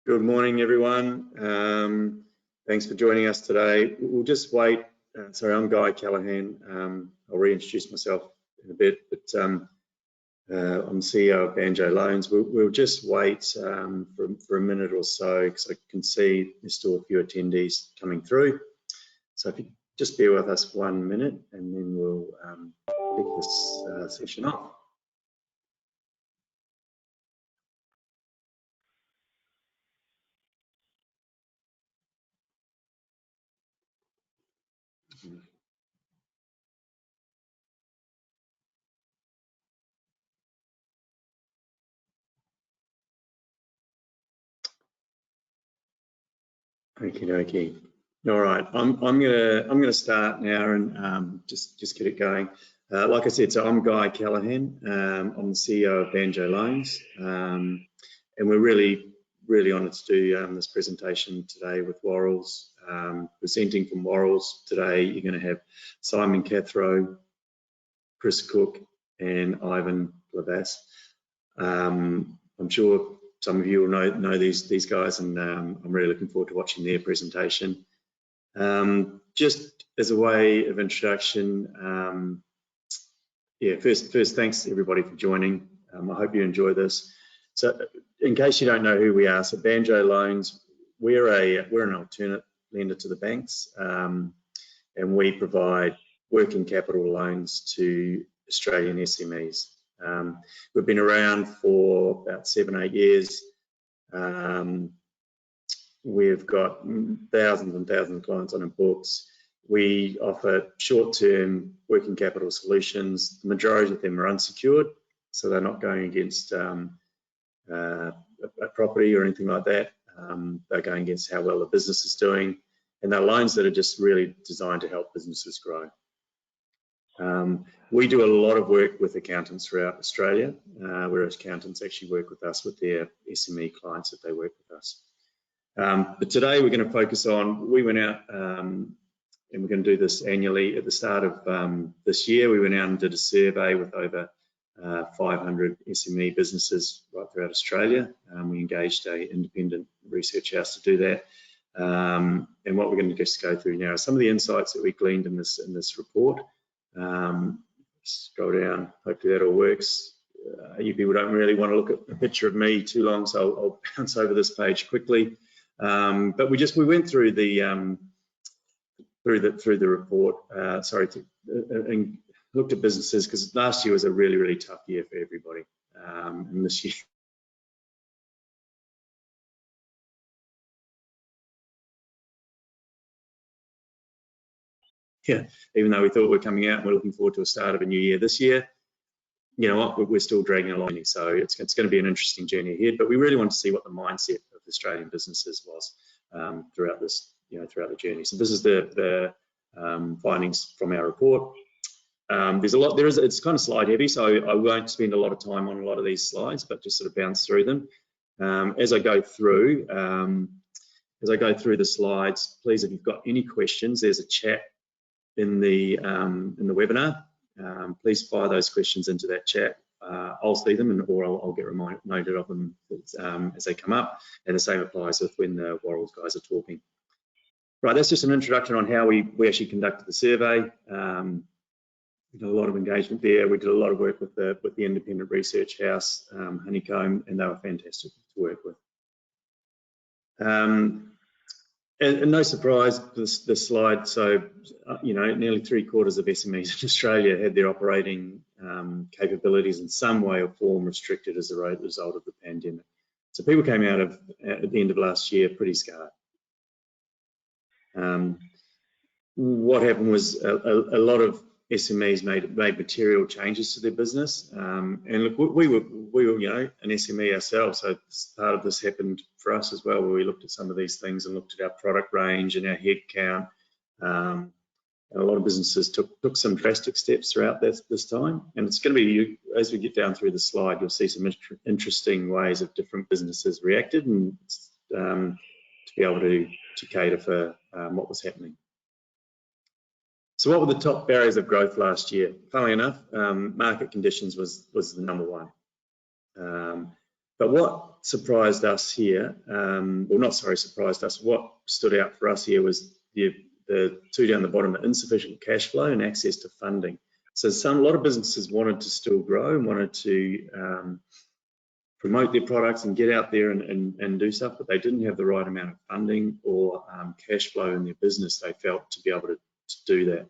Good morning, everyone. Thanks for joining us today. We'll just wait. Sorry, I'm Guy Callahan. I'll reintroduce myself in a bit, but I'm CEO of Banjo Loans. We'll just wait for a minute or so because I can see there's still a few attendees coming through. So if you just bear with us 1 minute, and then we'll kick this session off. Okie dokie. All right, I'm gonna start now and just get it going. Like I said, so I'm Guy Callahan. I'm the CEO of Banjo Loans, and we're really honoured to do this presentation today with Worrells. Presenting from Worrells today, you're going to have Simon Cathro, Chris Cook, and Ivan Lavas. I'm sure some of you will know these guys, and I'm really looking forward to watching their presentation. Just as a way of introduction, yeah, first thanks everybody for joining. I hope you enjoy this. So in case you don't know who we are, so Banjo Loans, we're an alternate lender to the banks, and we provide working capital loans to Australian SMEs. We've been around for about 7-8 years. We've got thousands and thousands of clients on our books. We offer short-term working capital solutions. The majority of them are unsecured, so they're not going against a property or anything like that. They're going against how well the business is doing, and they're loans that are just really designed to help businesses grow. We do a lot of work with accountants throughout Australia, where accountants actually work with us with their SME clients that they work with us. But today we're going to focus on, we went out and we're going to do this annually at the start of this year. We went out and did a survey with over 500 SME businesses right throughout Australia. We engaged an independent research house to do that. And what we're going to just go through now are some of the insights that we gleaned in this report. Scroll down, hopefully that all works. You people don't really want to look at a picture of me too long, so I'll bounce over this page quickly. But we went through the report, and looked at businesses, because last year was a really tough year for everybody, and this year. Yeah, even though we thought we're coming out and we're looking forward to a start of a new year this year, you know what, we're still dragging along. So it's going to be an interesting journey ahead, but we really want to see what the mindset of Australian businesses was throughout this, throughout the journey. So this is the findings from our report. There's a lot, it's kind of slide heavy, so I won't spend a lot of time on a lot of these slides, but just sort of bounce through them. As I go through the slides, please, if you've got any questions, there's a chat in the webinar. Please fire those questions into that chat. I'll see them, or I'll get reminded of them as they come up. And the same applies with when the Worrells guys are talking. Right, that's just an introduction on how we actually conducted the survey. We did a lot of engagement there. We did a lot of work with the independent research house, Honeycomb, and they were fantastic to work with. And no surprise, this slide, so, nearly 3/4 of SMEs in Australia had their operating capabilities in some way or form restricted as a result of the pandemic. So people came out at the end of last year pretty scarred. What happened was a lot of SMEs made material changes to their business, and look, we were an SME ourselves, so part of this happened for us as well, where we looked at some of these things and looked at our product range and our head count. And a lot of businesses took some drastic steps throughout this time, and it's going to be, as we get down through the slide, you'll see some interesting ways of different businesses reacted, and to be able to cater for what was happening. So what were the top barriers of growth last year? Funnily enough, market conditions was the number one. But what surprised us here, well, not sorry, surprised us. What stood out for us here was the two down the bottom, the insufficient cash flow and access to funding. So a lot of businesses wanted to still grow and wanted to promote their products and get out there and do stuff, but they didn't have the right amount of funding or cash flow in their business, they felt, to be able to do that.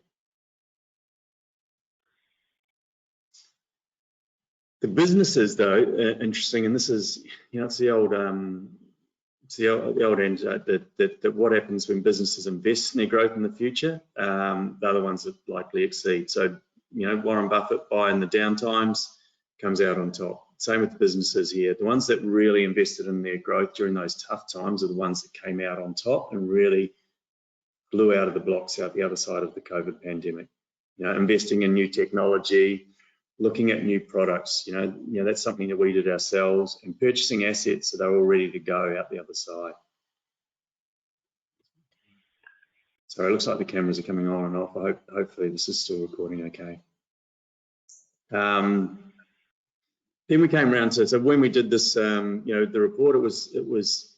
The businesses, though, interesting, and this is, you know, it's the old end that what happens when businesses invest in their growth in the future, they're the ones that likely exceed. So, you know, Warren Buffett, buying the downtimes, comes out on top. Same with the businesses here. The ones that really invested in their growth during those tough times are the ones that came out on top and really blew out of the blocks out the other side of the COVID pandemic. You know, investing in new technology, looking at new products, you know, that's something that we did ourselves, and purchasing assets so they were all ready to go out the other side. So it looks like the cameras are coming on and off. Hopefully this is still recording okay. Then we came around to, so when we did this, you know, the report, it was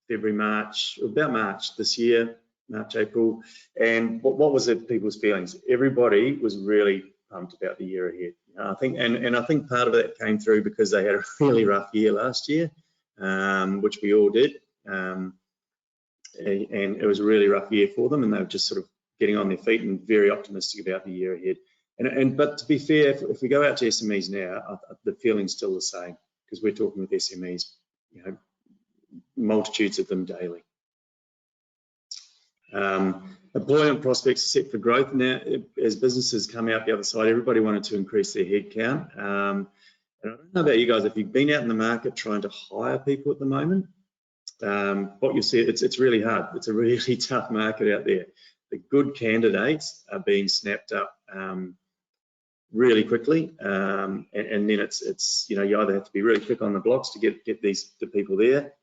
February, March, about March this year, March, April, and what was it, people's feelings? Everybody was really pumped about the year ahead. I think, and I think part of that came through because they had a really rough year last year, which we all did, and it was a really rough year for them, and they were just sort of getting on their feet and very optimistic about the year ahead. But to be fair, if we go out to SMEs now, the feeling's still the same, because we're talking with SMEs, you know, multitudes of them daily. Employment prospects are set for growth now. As businesses come out the other side, everybody wanted to increase their headcount. And I don't know about you guys, if you've been out in the market trying to hire people at the moment, what you'll see, it's really hard. It's a really tough market out there. The good candidates are being snapped up really quickly, and then it's you know, you either have to be really quick on the blocks to get the people there,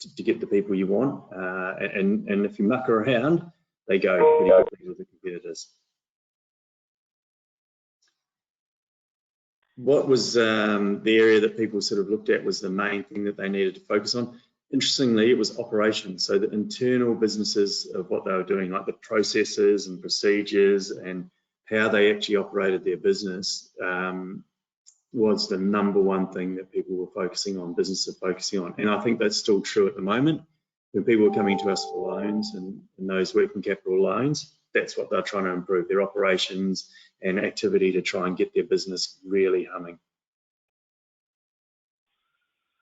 to get the people you want, and if you muck around, they go pretty quickly with the competitors. What was the area that people sort of looked at was the main thing that they needed to focus on? Interestingly, it was operations. So the internal businesses of what they were doing, like the processes and procedures and how they actually operated their business, was the #1 thing that people were focusing on, businesses are focusing on. And I think that's still true at the moment. When people are coming to us for loans and those working capital loans, that's what they're trying to improve, their operations and activity to try and get their business really humming.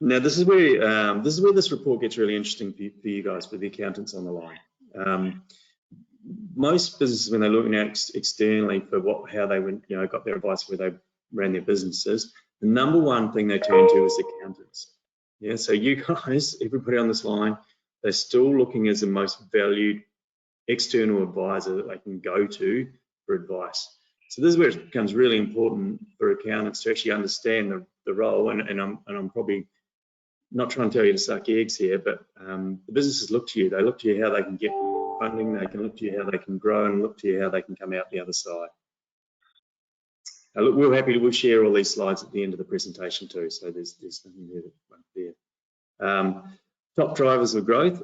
Now, this is where this report gets really interesting for you guys, for the accountants on the line. Most businesses, when they're looking at externally for how they went, you know, got their advice where they ran their businesses, the #1 thing they turn to is accountants. Yeah, so you guys, everybody on this line, they're still looking as the most valued external advisor that they can go to for advice. So this is where it becomes really important for accountants to actually understand the role, and I'm probably not trying to tell you to suck eggs here, but the businesses look to you. They look to you how they can get funding, they can look to you how they can grow, and look to you how they can come out the other side. Now, look, we'll share all these slides at the end of the presentation too, so there's nothing there. Top drivers of growth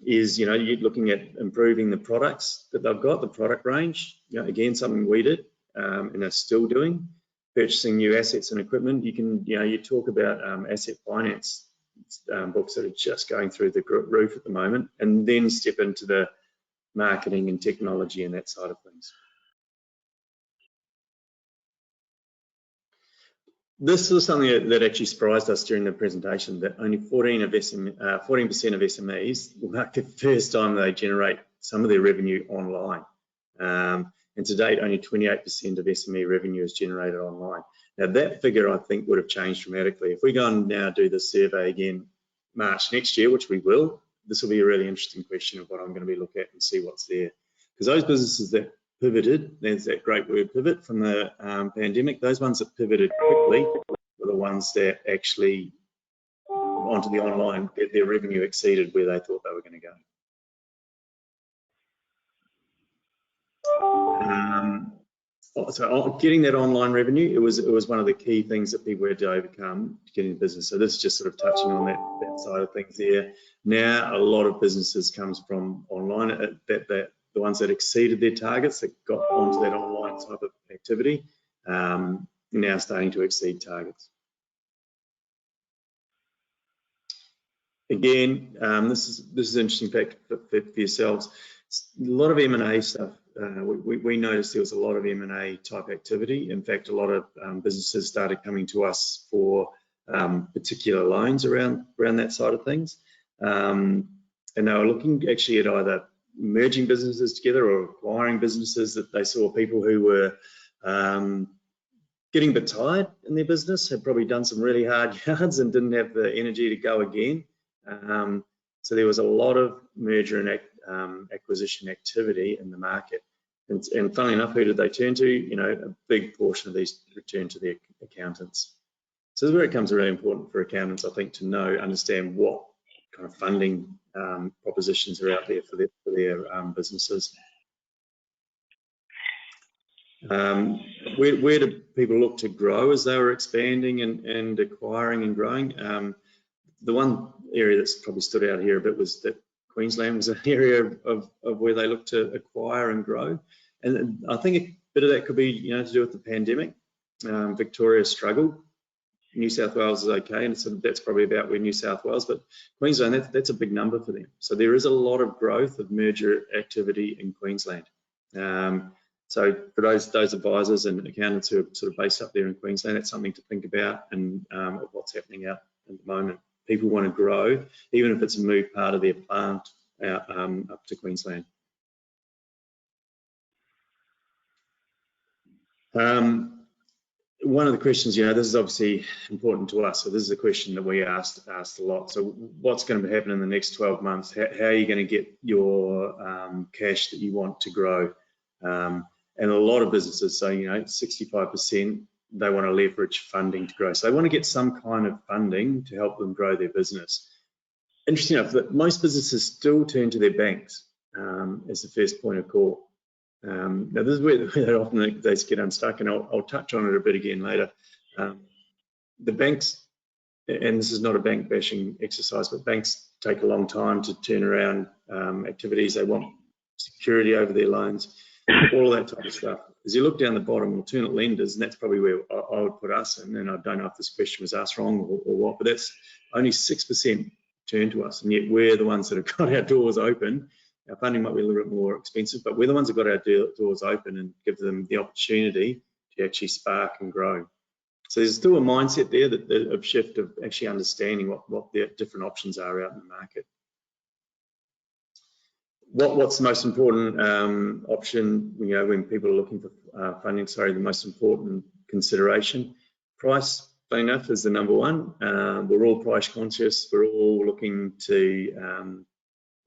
is, you know, you're looking at improving the products that they've got, the product range. You know, again, something we did and are still doing. Purchasing new assets and equipment. You can, you know, you talk about asset finance books that are just going through the roof at the moment, and then step into the marketing and technology and that side of things. This was something that actually surprised us during the presentation, that only 14% of SMEs will mark the first time they generate some of their revenue online. And to date, only 28% of SME revenue is generated online. Now that figure, I think, would have changed dramatically. If we go and now do the survey again March next year, which we will, this will be a really interesting question of what I'm going to be looking at and see what's there. Because those businesses that pivoted, there's that great word pivot from the pandemic, those ones that pivoted quickly were the ones that actually onto the online, their revenue exceeded where they thought they were going to go. So getting that online revenue, it was one of the key things that people had to overcome to get into business. So this is just sort of touching on that side of things there. Now, a lot of businesses comes from online, the ones that exceeded their targets, that got onto that online type of activity, now starting to exceed targets. Again, this is an interesting fact for yourselves. A lot of M&A stuff. We noticed there was a lot of M&A type activity. In fact, a lot of businesses started coming to us for particular loans around that side of things. And they were looking actually at either merging businesses together or acquiring businesses that they saw people who were getting a bit tired in their business, had probably done some really hard yards and didn't have the energy to go again. So there was a lot of merger and acquisition activity in the market. And funnily enough, who did they turn to? You know, a big portion of these returned to their accountants. So this is where it becomes really important for accountants, I think, to understand what kind of funding propositions are out there for their businesses. Where do people look to grow as they were expanding and acquiring and growing? The one area that's probably stood out here a bit was that Queensland was an area of where they look to acquire and grow. And I think a bit of that could be, you know, to do with the pandemic. Victoria struggled. New South Wales is okay, and so that's probably about where New South Wales, but Queensland, that's a big number for them. So there is a lot of growth of merger activity in Queensland. So for those advisors and accountants who are sort of based up there in Queensland, that's something to think about, and what's happening out at the moment. People want to grow, even if it's a move part of their plant out, up to Queensland. One of the questions, you know, this is obviously important to us. So this is a question that we asked a lot. So what's going to happen in the next 12 months? How are you going to get your cash that you want to grow? And a lot of businesses say, you know, 65%, they want to leverage funding to grow. So they want to get some kind of funding to help them grow their business. Interesting enough, that most businesses still turn to their banks as the first point of call. Now this is where often they get unstuck, and I'll touch on it a bit again later. The banks, and this is not a bank bashing exercise, but banks take a long time to turn around activities. They want security over their loans, all that type of stuff. As you look down the bottom, alternate lenders, and that's probably where I would put us, and then I don't know if this question was asked wrong or what, but that's only 6% turn to us, and yet we're the ones that have got our doors open. Our funding might be a little bit more expensive, but we're the ones that got our doors open and give them the opportunity to actually spark and grow. So there's still a mindset there of shift of actually understanding what the different options are out in the market. What's the most important option, you know, when people are looking for funding? Sorry, the most important consideration. Price, funny enough, is the number one. We're all price conscious. We're all looking to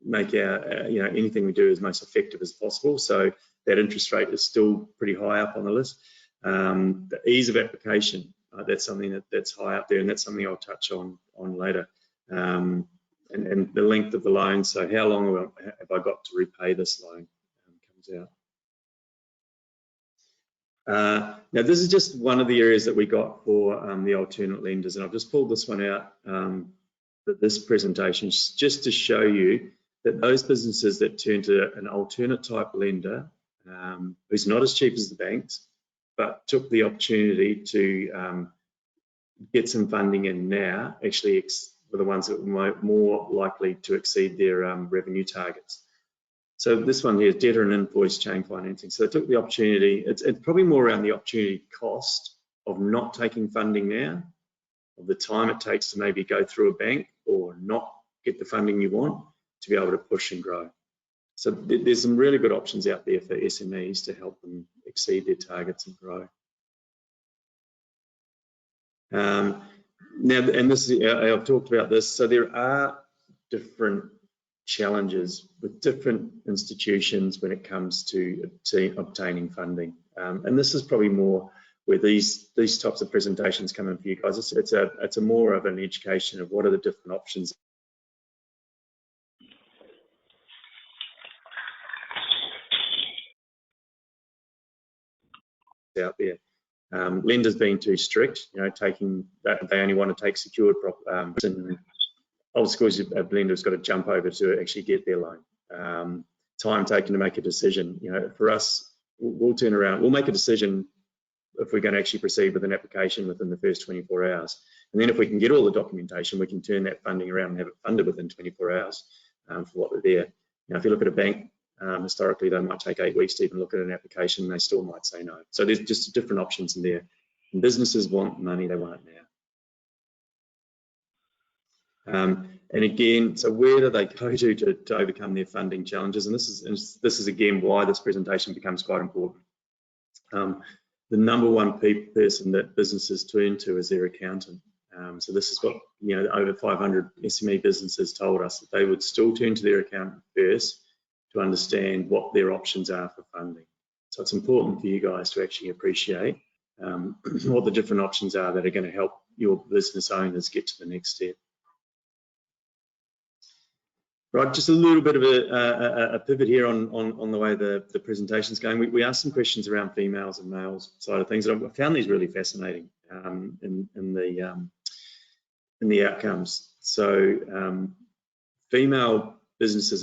make our, you know, anything we do as most effective as possible. So that interest rate is still pretty high up on the list. The ease of application, that's something that's high up there, and that's something I'll touch on later. And the length of the loan, so how long have I got to repay this loan, comes out. Now this is just one of the areas that we got for the alternate lenders, and I've just pulled this one out for this presentation just to show you that those businesses that turn to an alternate type lender, who's not as cheap as the banks, but took the opportunity to get some funding in now, actually were the ones that were more likely to exceed their revenue targets. So this one here is debtor and invoice chain financing. So they took the opportunity, it's probably more around the opportunity cost of not taking funding now, of the time it takes to maybe go through a bank or not get the funding you want to be able to push and grow. So there's some really good options out there for SMEs to help them exceed their targets and grow. Now, and this is, I've talked about this, so there are different challenges with different institutions when it comes to obtaining funding. And this is probably more where these types of presentations come in for you guys. It's a more of an education of what are the different options. out there. Lenders being too strict, taking that they only want to take secured and old school lenders got to jump over to actually get their loan. Time taken to make a decision. For us, we'll turn around, we'll make a decision if we're going to actually proceed with an application within the first 24 hours. And then if we can get all the documentation, we can turn that funding around and have it funded within 24 hours for what they're there. If you look at a bank, historically, they might take 8 weeks to even look at an application, and they still might say no. So there's just different options in there. And businesses want money, they want it now. And again, so where do they go to overcome their funding challenges? And this is again why this presentation becomes quite important. The number one person that businesses turn to is their accountant. So this is what over 500 SME businesses told us, that they would still turn to their accountant first to understand what their options are for funding. So it's important for you guys to actually appreciate what the different options are that are going to help your business owners get to the next step. Right, just a little bit of a pivot here on the way the presentation's going. We asked some questions around females and males side of things, and I found these really fascinating in the outcomes. So female businesses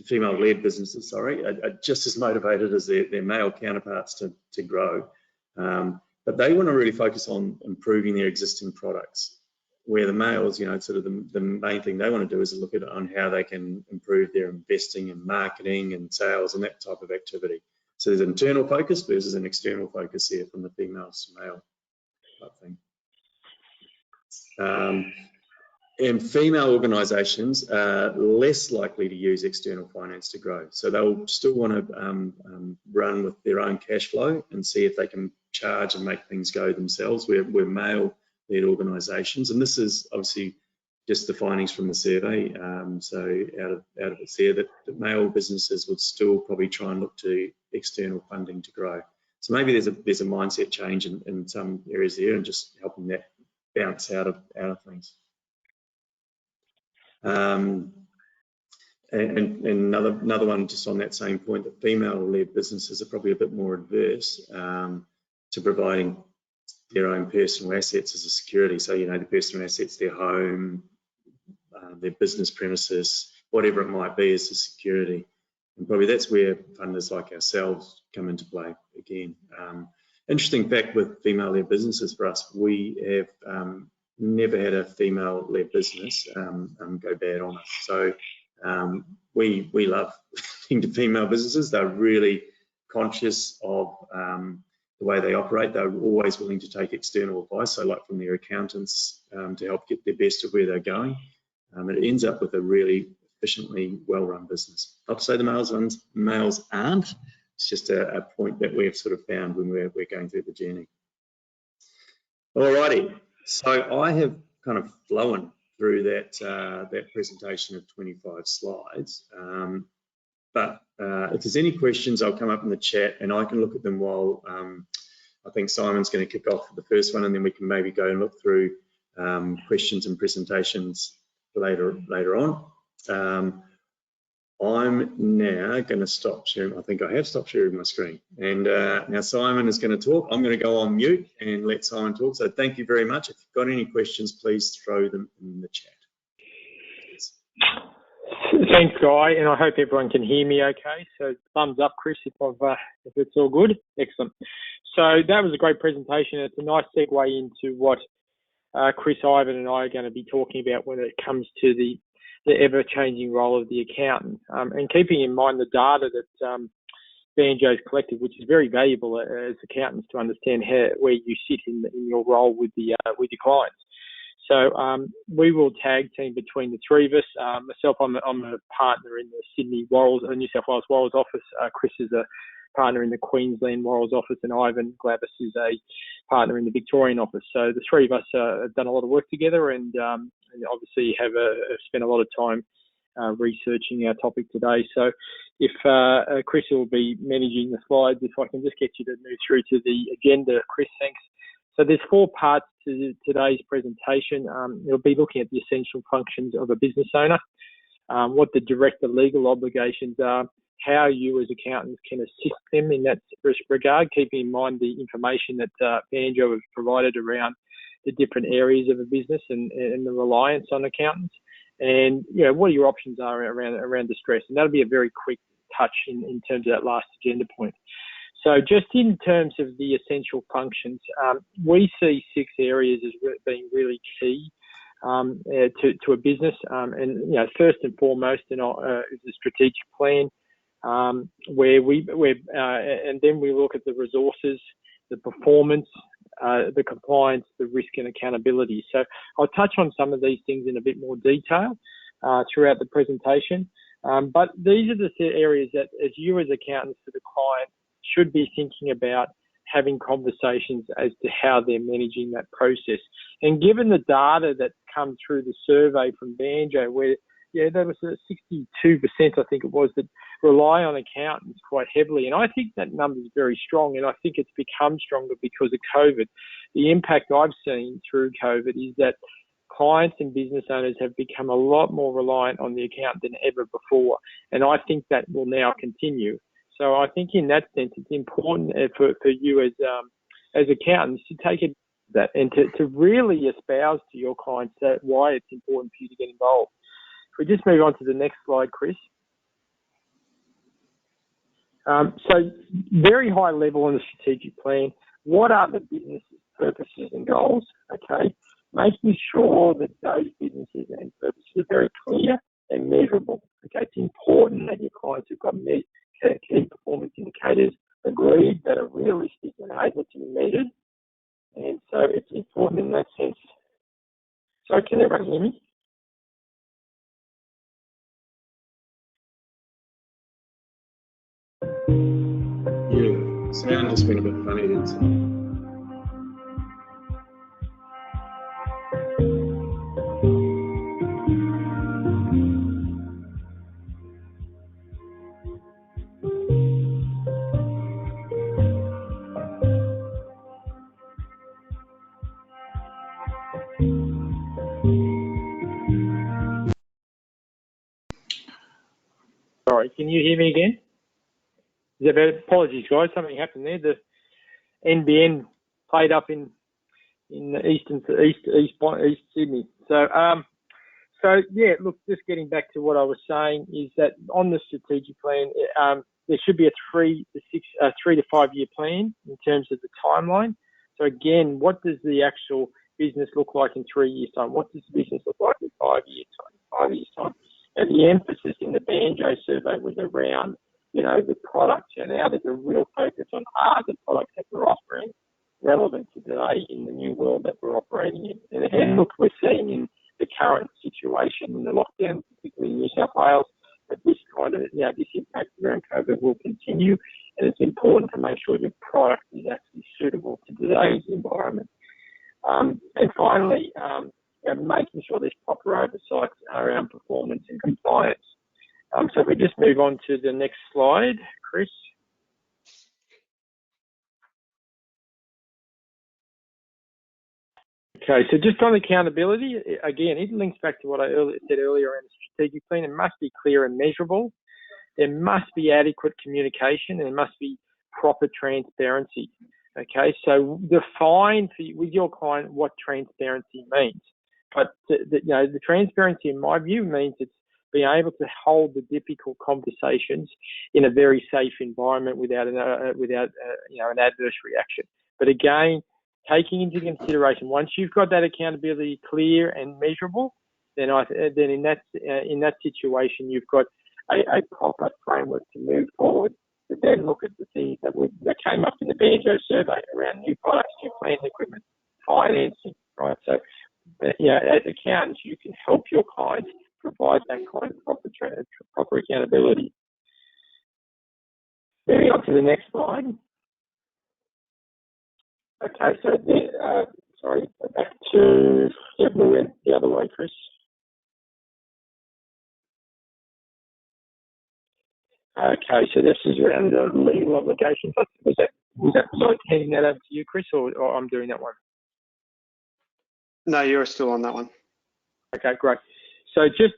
female-led businesses, are just as motivated as their male counterparts to grow, but they want to really focus on improving their existing products. Where the males, sort of the main thing they want to do is look at on how they can improve their investing and marketing and sales and that type of activity. So there's an internal focus versus an external focus here from the females to male type thing. And female organisations are less likely to use external finance to grow. So they'll still want to run with their own cash flow and see if they can charge and make things go themselves. We're male-led organisations, and this is obviously just the findings from the survey. So out of it's there that male businesses would still probably try and look to external funding to grow. So maybe there's a mindset change in some areas there, and just helping that bounce out of things. And another one just on that same point, that female-led businesses are probably a bit more adverse to providing their own personal assets as a security. So, the personal assets, their home, their business premises, whatever it might be as a security. And probably that's where funders like ourselves come into play again. Interesting fact with female-led businesses for us, we have never had a female-led business go bad on us. So we love into female businesses. They're really conscious of the way they operate. They're always willing to take external advice, so like from their accountants to help get the best of where they're going. And it ends up with a really efficiently well-run business. Not to say the males aren't. It's just a point that we've sort of found when we're going through the journey. Alrighty. So I have kind of flown through that presentation of 25 slides, but if there's any questions, I'll come up in the chat and I can look at them while I think Simon's going to kick off the first one, and then we can maybe go and look through questions and presentations later on. I'm now going to stop sharing. I think I have stopped sharing my screen. And now Simon is going to talk. I'm going to go on mute and let Simon talk. So thank you very much. If you've got any questions, please throw them in the chat. Thanks, Guy, and I hope everyone can hear me okay. So thumbs up, Chris, if it's all good. Excellent. So that was a great presentation. It's a nice segue into what Chris, Ivan and I are going to be talking about when it comes to the ever-changing role of the accountant, and keeping in mind the data that Banjo's collected, which is very valuable as accountants to understand where you sit in your role with your clients. So we will tag team between the three of us. Myself, I'm a partner in the Sydney New South Wales Worrells office. Chris is a partner in the Queensland Worrells office, and Ivan Glavis is a partner in the Victorian office. So the three of us have done a lot of work together, and obviously have spent a lot of time researching our topic today. So if Chris will be managing the slides, if I can just get you to move through to the agenda, Chris, thanks. So there's 4 parts to today's presentation. It'll be looking at the essential functions of a business owner, what the director legal obligations are, how you as accountants can assist them in that regard, keeping in mind the information that Banjo has provided around the different areas of a business and the reliance on accountants, and what your options are around distress. And that'll be a very quick touch in terms of that last agenda point. So just in terms of the essential functions, we see 6 areas as being really key to a business. And first and foremost, is the strategic plan, where and then we look at the resources, the performance, the compliance, the risk and accountability. So I'll touch on some of these things in a bit more detail throughout the presentation. But these are the areas that, as you as accountants to the client, should be thinking about having conversations as to how they're managing that process. And given the data that come through the survey from Banjo, where there was 62%, I think it was, that rely on accountants quite heavily. And I think that number is very strong, and I think it's become stronger because of COVID. The impact I've seen through COVID is that clients and business owners have become a lot more reliant on the accountant than ever before. And I think that will now continue. So I think in that sense, it's important for you as accountants to take it that and to really espouse to your clients why it's important for you to get involved. If we just move on to the next slide, Chris. So very high level on the strategic plan. What are the business purposes and goals? Okay, making sure that those businesses and purposes are very clear and measurable. Okay, it's important that your clients have got key performance indicators agreed that are realistic and able to be measured. And so it's important in that sense. So can everyone hear me? Yeah, sound just went a bit funny then. Sorry, can you hear me again? Is that better? Apologies, guys. Something happened there. The NBN played up in East Sydney. So yeah, look, just getting back to what I was saying is that on the strategic plan, there should be a 3 to 5 year plan in terms of the timeline. So again, what does the actual business look like in 3 years' time? What does the business look like in 5 years' time? 5 years' time. And the emphasis in the Banjo survey was around, the products, and now there's a real focus on are the products that we're offering relevant to today in the new world that we're operating in. And look, we're seeing in the current situation in the lockdown, particularly in New South Wales, that this kind of, this impact around COVID will continue, and it's important to make sure your product is actually suitable to today's environment. And finally, making sure there's proper oversight around performance and compliance. So if we just move on to the next slide, Chris. Okay, so just on accountability, again, it links back to what I said earlier around the strategic plan. It must be clear and measurable. There must be adequate communication, and there must be proper transparency. Okay, so define with your client what transparency means. But the transparency, in my view, means it's being able to hold the difficult conversations in a very safe environment without an adverse reaction. But again, taking into consideration, once you've got that accountability clear and measurable, then in that situation you've got a proper framework to move forward. But then look at the things that came up in the Banjo survey around new products, new plant equipment, financing, right? So, as accountants, you can help your clients provide that kind of proper accountability. Moving on to the next slide. Okay, so back to we went the other way, Chris. Okay, so this is around the legal obligations. Was that handing that over to you, Chris, or I'm doing that one? No, you're still on that one. Okay, great. So just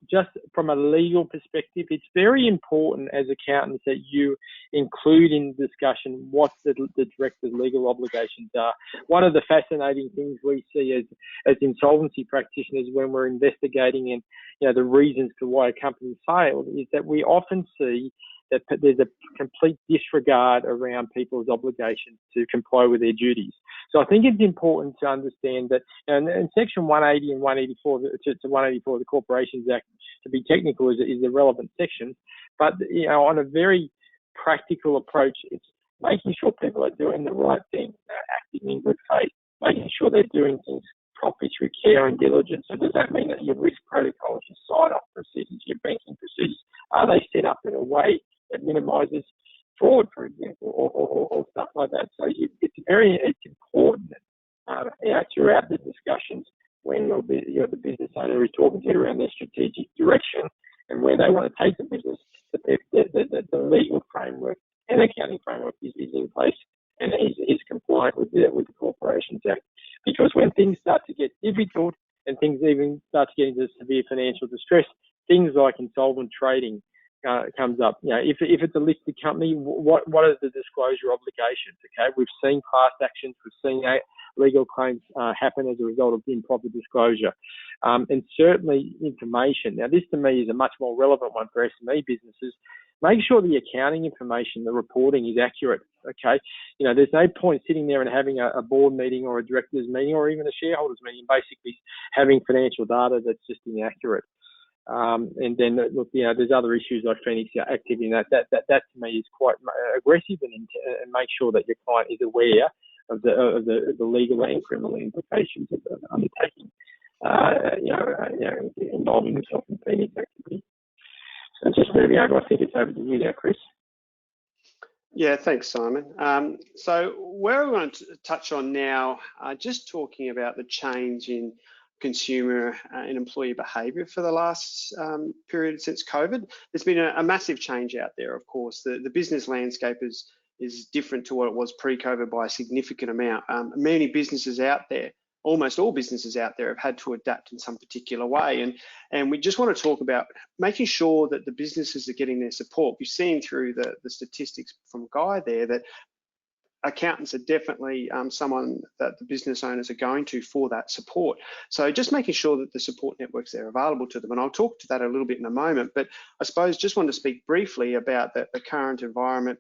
just from a legal perspective, it's very important as accountants that you include in the discussion what the director's legal obligations are. One of the fascinating things we see as insolvency practitioners when we're investigating and the reasons for why a company failed is that we often see that there's a complete disregard around people's obligations to comply with their duties. So I think it's important to understand that, and Section 180 and 184 to 184 of the Corporations Act, to be technical, is the relevant section. But on a very practical approach, it's making sure people are doing the right thing, acting in good faith, making sure they're doing things properly through care and diligence. So does that mean that your risk protocols, your sign-off procedures, your banking procedures, are they set up in a way that minimises fraud, for example, or stuff like that? So it's important throughout the discussions when the business owner is talking to you around their strategic direction and where they want to take the business, that the legal framework and accounting framework is in place and is compliant with the Corporations Act. Because when things start to get difficult and things even start to get into severe financial distress, things like insolvent trading comes up. If it's a listed company, what are the disclosure obligations? Okay, we've seen class actions, we've seen legal claims happen as a result of improper disclosure, and certainly information. Now, this to me is a much more relevant one for SME businesses. Make sure the accounting information, the reporting is accurate. Okay, there's no point sitting there and having a board meeting or a directors meeting or even a shareholders meeting, basically having financial data that's just inaccurate. And then look, there's other issues like Phoenix activity, and that to me is quite aggressive, and make sure that your client is aware of the legal and criminal implications of undertaking, involving himself in Phoenix activity. So just moving over, I think it's over to you now, Chris. Yeah, thanks, Simon. So where we want to touch on now, just talking about the change in consumer and employee behaviour for the last period since COVID. There's been a massive change out there, of course. The business landscape is different to what it was pre-COVID by a significant amount. Many businesses out there, almost all businesses out there, have had to adapt in some particular way. And we just want to talk about making sure that the businesses are getting their support. You've seen through the statistics from Guy there that accountants are definitely someone that the business owners are going to for that support. So just making sure that the support networks are available to them. And I'll talk to that a little bit in a moment, but I suppose just want to speak briefly about the current environment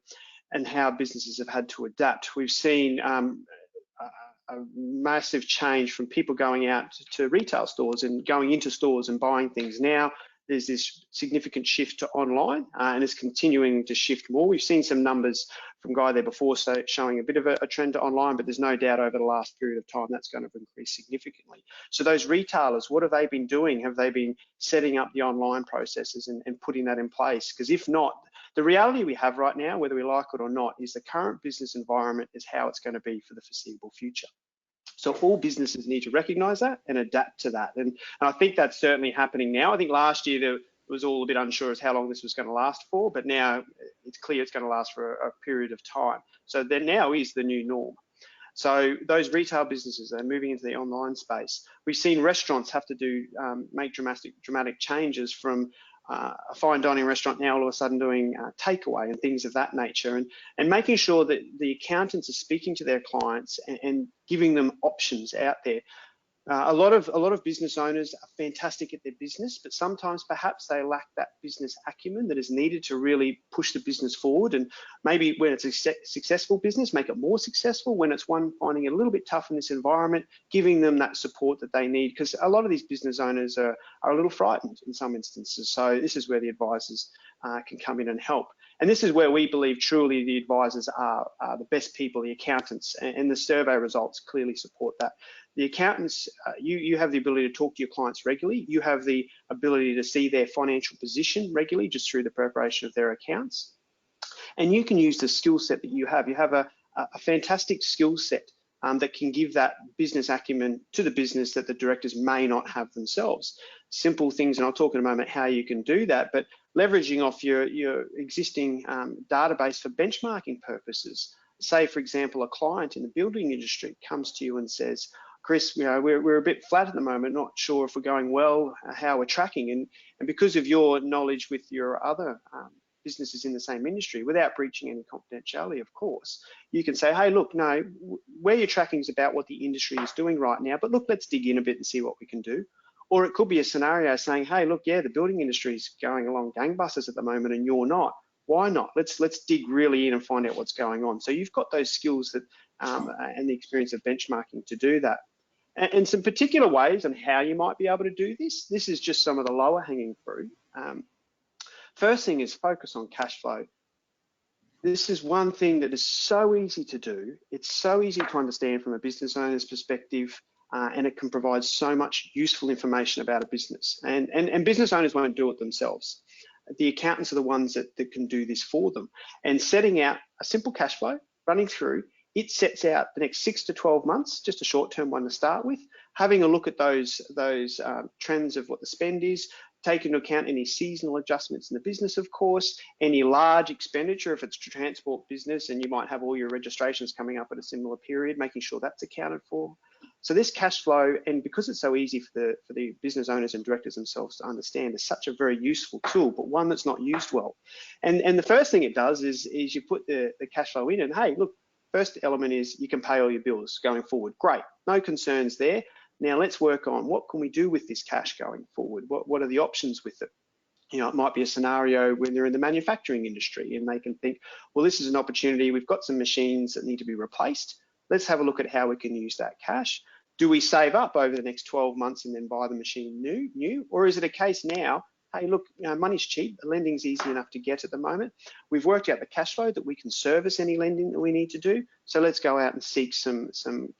and how businesses have had to adapt. We've seen a massive change from people going out to retail stores and going into stores and buying things. Now there's this significant shift to online, and it's continuing to shift more. We've seen some numbers from Guy there before showing a bit of a trend to online, but there's no doubt over the last period of time that's going to increase significantly. So those retailers, what have they been doing? Have they been setting up the online processes and putting that in place? Because if not, the reality we have right now, whether we like it or not, is the current business environment is how it's going to be for the foreseeable future. So all businesses need to recognise that and adapt to that. And I think that's certainly happening now. I think last year there was all a bit unsure as how long this was going to last for, but now it's clear it's going to last for a period of time. So there now is the new norm. So those retail businesses are moving into the online space. We've seen restaurants have to make dramatic changes from a fine dining restaurant now all of a sudden doing takeaway and things of that nature, and making sure that the accountants are speaking to their clients and giving them options out there. A lot of business owners are fantastic at their business, but sometimes perhaps they lack that business acumen that is needed to really push the business forward. And maybe when it's a successful business, make it more successful. When it's one finding it a little bit tough in this environment, giving them that support that they need, because a lot of these business owners are a little frightened in some instances. So this is where the advisors can come in and help. And this is where we believe truly the advisors are the best people, the accountants, and the survey results clearly support that. The accountants, you have the ability to talk to your clients regularly. You have the ability to see their financial position regularly just through the preparation of their accounts. And you can use the skill set that you have. You have a fantastic skill set that can give that business acumen to the business that the directors may not have themselves. Simple things, and I'll talk in a moment how you can do that, but leveraging off your existing database for benchmarking purposes. Say, for example, a client in the building industry comes to you and says, Chris, we're a bit flat at the moment, not sure if we're going well, how we're tracking. And because of your knowledge with your other businesses in the same industry, without breaching any confidentiality, of course, you can say, hey, look, no, where you're tracking is about what the industry is doing right now, but look, let's dig in a bit and see what we can do. Or it could be a scenario saying, hey, look, yeah, the building industry is going along gangbusters at the moment and you're not. Why not? Let's dig really in and find out what's going on. So you've got those skills that and the experience of benchmarking to do that. And some particular ways on how you might be able to do this. This is just some of the lower hanging fruit. First thing is focus on cash flow. This is one thing that is so easy to do. It's so easy to understand from a business owner's perspective, and it can provide so much useful information about a business. And business owners won't do it themselves. The accountants are the ones that can do this for them. And setting out a simple cash flow, running through, it sets out the next 6 to 12 months, just a short-term one to start with, having a look at those trends of what the spend is, take into account any seasonal adjustments in the business, of course, any large expenditure if it's a transport business and you might have all your registrations coming up at a similar period, making sure that's accounted for. So this cash flow, and because it's so easy for the business owners and directors themselves to understand, is such a very useful tool, but one that's not used well. And the first thing it does is you put the cash flow in and, hey, look, first element is you can pay all your bills going forward. Great, no concerns there. Now let's work on what can we do with this cash going forward? What are the options with it? You know, it might be a scenario when they're in the manufacturing industry and they can think, well, this is an opportunity. We've got some machines that need to be replaced. Let's have a look at how we can use that cash. Do we save up over the next 12 months and then buy the machine new? Or is it a case now, hey, look, money's cheap, lending's easy enough to get at the moment. We've worked out the cash flow that we can service any lending that we need to do. So let's go out and seek some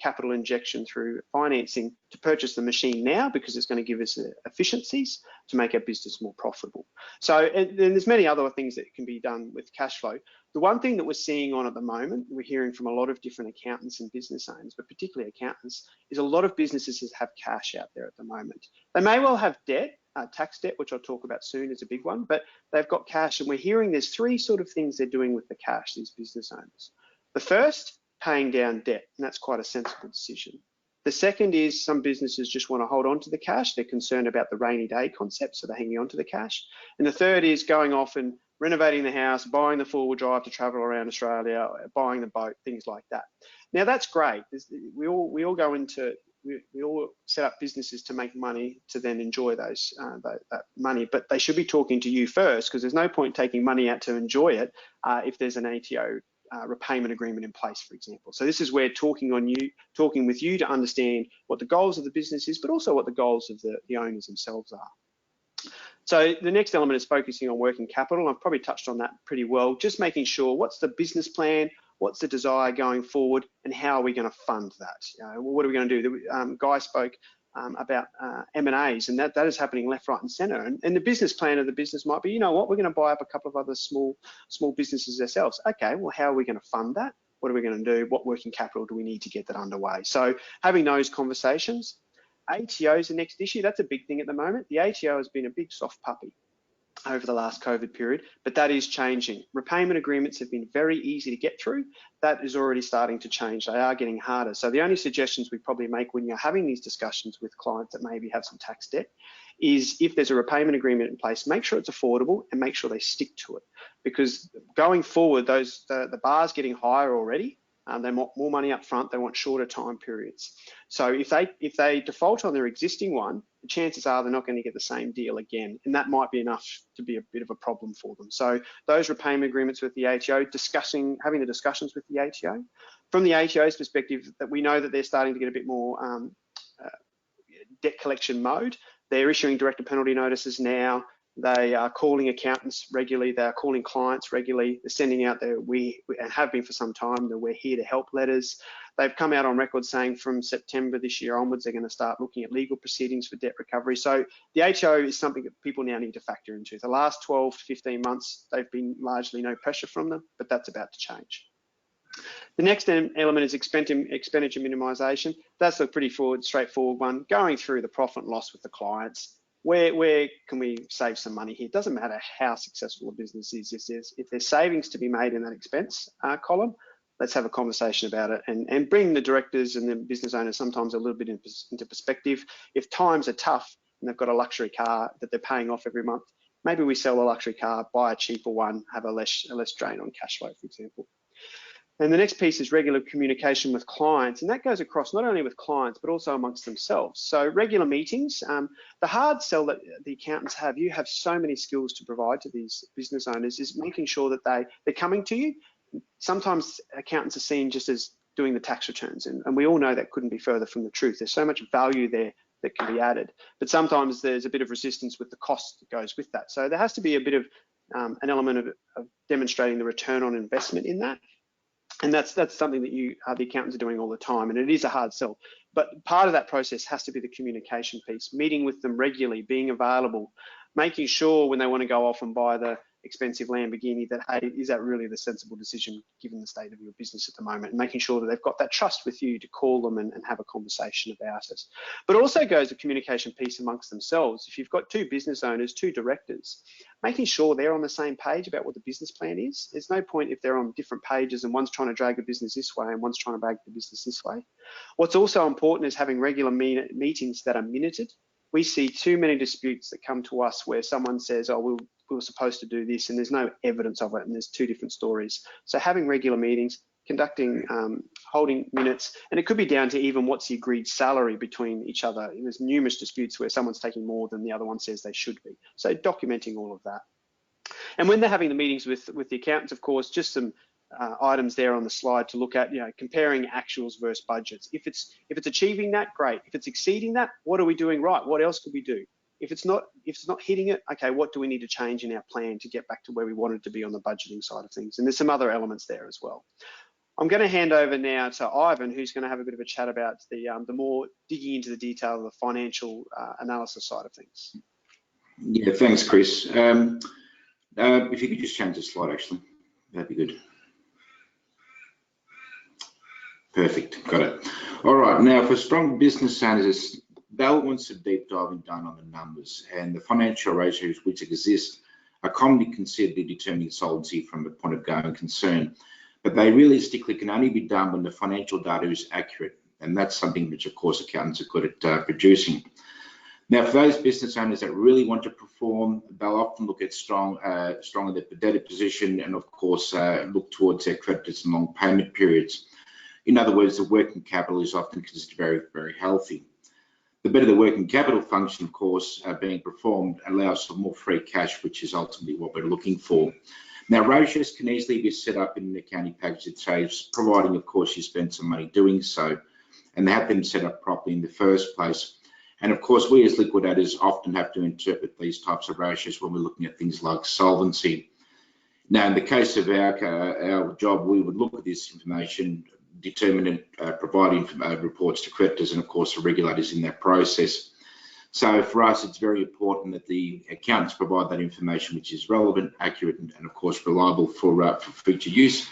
capital injection through financing to purchase the machine now, because it's going to give us efficiencies to make our business more profitable. So, and there's many other things that can be done with cash flow. The one thing that we're seeing on at the moment, we're hearing from a lot of different accountants and business owners, but particularly accountants, is a lot of businesses have cash out there at the moment. They may well have debt, tax debt, which I'll talk about soon, is a big one, but they've got cash, and we're hearing there's three sort of things they're doing with the cash, these business owners. The first, paying down debt, and that's quite a sensible decision. The second is some businesses just want to hold on to the cash. They're concerned about the rainy day concept, so they're hanging on to the cash. And the third is going off and renovating the house, buying the four-wheel drive to travel around Australia, buying the boat, things like that. Now that's great. We all go into, we all set up businesses to make money to then enjoy that money, but they should be talking to you first, because there's no point taking money out to enjoy it if there's an ATO repayment agreement in place, for example. So this is where talking with you to understand what the goals of the business is, but also what the goals of the owners themselves are. So the next element is focusing on working capital. I've probably touched on that pretty well, just making sure what's the business plan, what's the desire going forward, and how are we going to fund that? What are we going to do? Guy spoke about M&As, and that is happening left, right, and centre. And the business plan of the business might be, you know what, we're going to buy up a couple of other small businesses ourselves. Okay, well, how are we going to fund that? What are we going to do? What working capital do we need to get that underway? So having those conversations. ATO is the next issue. That's a big thing at the moment. The ATO has been a big soft puppy over the last COVID period, but that is changing. Repayment agreements have been very easy to get through. That is already starting to change. They are getting harder. So the only suggestions we probably make when you're having these discussions with clients that maybe have some tax debt is, if there's a repayment agreement in place, make sure it's affordable and make sure they stick to it. Because going forward, the bar's getting higher already. They want more money up front. They want shorter time periods. So if they default on their existing one, the chances are they're not going to get the same deal again, and that might be enough to be a bit of a problem for them. So those repayment agreements with the ATO, having the discussions with the ATO. From the ATO's perspective, that we know that they're starting to get a bit more debt collection mode. They're issuing director penalty notices now. They are calling accountants regularly. They are calling clients regularly. They're sending out and have been for some time, the "We're here to help" letters. They've come out on record saying from September this year onwards, they're going to start looking at legal proceedings for debt recovery. So the ATO is something that people now need to factor into. The last 12 to 15 months, they've been largely no pressure from them, but that's about to change. The next element is expenditure minimisation. That's a pretty straightforward one. Going through the profit and loss with the clients. Where can we save some money here? It doesn't matter how successful a business is. If there's savings to be made in that expense column, let's have a conversation about it, and bring the directors and the business owners sometimes a little bit into perspective. If times are tough and they've got a luxury car that they're paying off every month, maybe we sell the luxury car, buy a cheaper one, have a less drain on cash flow, for example. And the next piece is regular communication with clients, and that goes across not only with clients but also amongst themselves. So regular meetings. The hard sell that the accountants have, you have so many skills to provide to these business owners, is making sure that they're coming to you. Sometimes accountants are seen just as doing the tax returns, and we all know that couldn't be further from the truth. There's so much value there that can be added, but sometimes there's a bit of resistance with the cost that goes with that. So there has to be a bit of an element of demonstrating the return on investment in that. And that's something that the accountants are doing all the time, and it is a hard sell. But part of that process has to be the communication piece, meeting with them regularly, being available, making sure when they want to go off and buy the expensive Lamborghini that, hey, is that really the sensible decision given the state of your business at the moment? And making sure that they've got that trust with you to call them and have a conversation about it. But also goes the communication piece amongst themselves. If you've got two business owners, two directors, making sure they're on the same page about what the business plan is. There's no point if they're on different pages and one's trying to drag the business this way and one's trying to drag the business this way. What's also important is having regular meetings that are minuted. We see too many disputes that come to us where someone says, oh, we were supposed to do this, and there's no evidence of it, and there's two different stories. So having regular meetings, conducting, holding minutes, and it could be down to even what's the agreed salary between each other. There's numerous disputes where someone's taking more than the other one says they should be. So documenting all of that. And when they're having the meetings with the accountants, of course, just some items there on the slide to look at, comparing actuals versus budgets. If it's achieving that, great. If it's exceeding that, what are we doing right? What else could we do? If it's not hitting it, okay, what do we need to change in our plan to get back to where we wanted to be on the budgeting side of things? And there's some other elements there as well. I'm going to hand over now to Ivan, who's going to have a bit of a chat about the more digging into the detail of the financial analysis side of things. Yeah, thanks, Chris. If you could just change the slide, actually, that'd be good. Perfect, got it. All right, now for strong business owners, Bell wants a deep diving done on the numbers, and the financial ratios which exist are commonly considered to determine solvency from a point of going concern, but they realistically can only be done when the financial data is accurate, and that's something which, of course, accountants are good at producing. Now, for those business owners that really want to perform, they'll often look at strong in the debtor position, and of course look towards their creditors and long payment periods. In other words, the working capital is often considered very, very healthy. The better the working capital function, of course, being performed allows for more free cash, which is ultimately what we're looking for. Now, ratios can easily be set up in an accounting package that saves, providing, of course, you spend some money doing so, and have them set up properly in the first place. And of course, we as liquidators often have to interpret these types of ratios when we're looking at things like solvency. Now, in the case of our job, we would look at this information, determine and provide reports to creditors and, of course, the regulators in that process. So for us, it's very important that the accountants provide that information which is relevant, accurate, and of course, reliable for future use.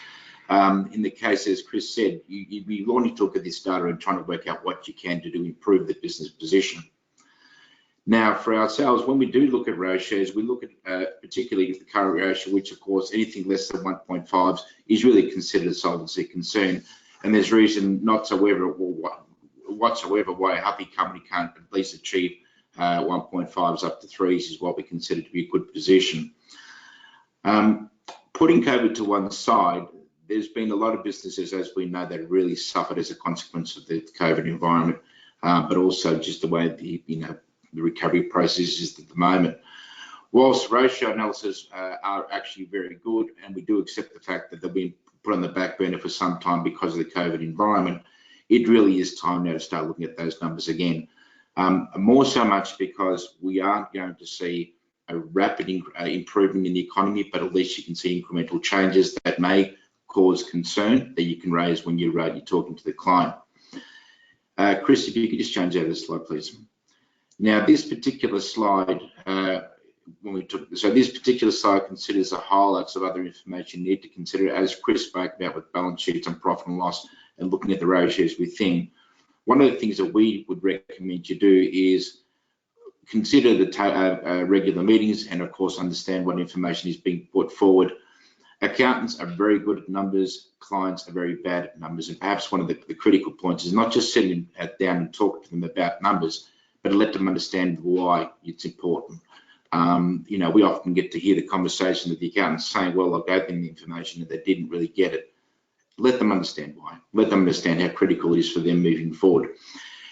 In the case, as Chris said, you want to look at this data and trying to work out what you can do to improve the business position. Now, for ourselves, when we do look at ratios, we look at particularly the current ratio, which of course anything less than 1.5 is really considered a solvency concern. And there's reason whatsoever why a healthy company can't at least achieve 1.5s up to 3s is what we consider to be a good position. Putting COVID to one side, there's been a lot of businesses, as we know, that really suffered as a consequence of the COVID environment, but also just the way the recovery process is at the moment. Whilst ratio analysis are actually very good, and we do accept the fact that they've been put on the back burner for some time because of the COVID environment, it really is time now to start looking at those numbers again. More so much because we aren't going to see a rapid improvement in the economy, but at least you can see incremental changes that may cause concern that you can raise when you're talking to the client. Chris, if you could just change over the slide, please. Now, this particular slide, this particular slide considers the highlights of other information you need to consider, as Chris spoke about with balance sheets and profit and loss and looking at the ratios within. One of the things that we would recommend you do is consider the regular meetings and, of course, understand what information is being put forward. Accountants are very good at numbers, clients are very bad at numbers, and perhaps one of the critical points is not just sitting down and talking to them about numbers, but let them understand why it's important. You know, we often get to hear the conversation with the accountants saying, well, I gave them the information and they didn't really get it. Let them understand why. Let them understand how critical it is for them moving forward.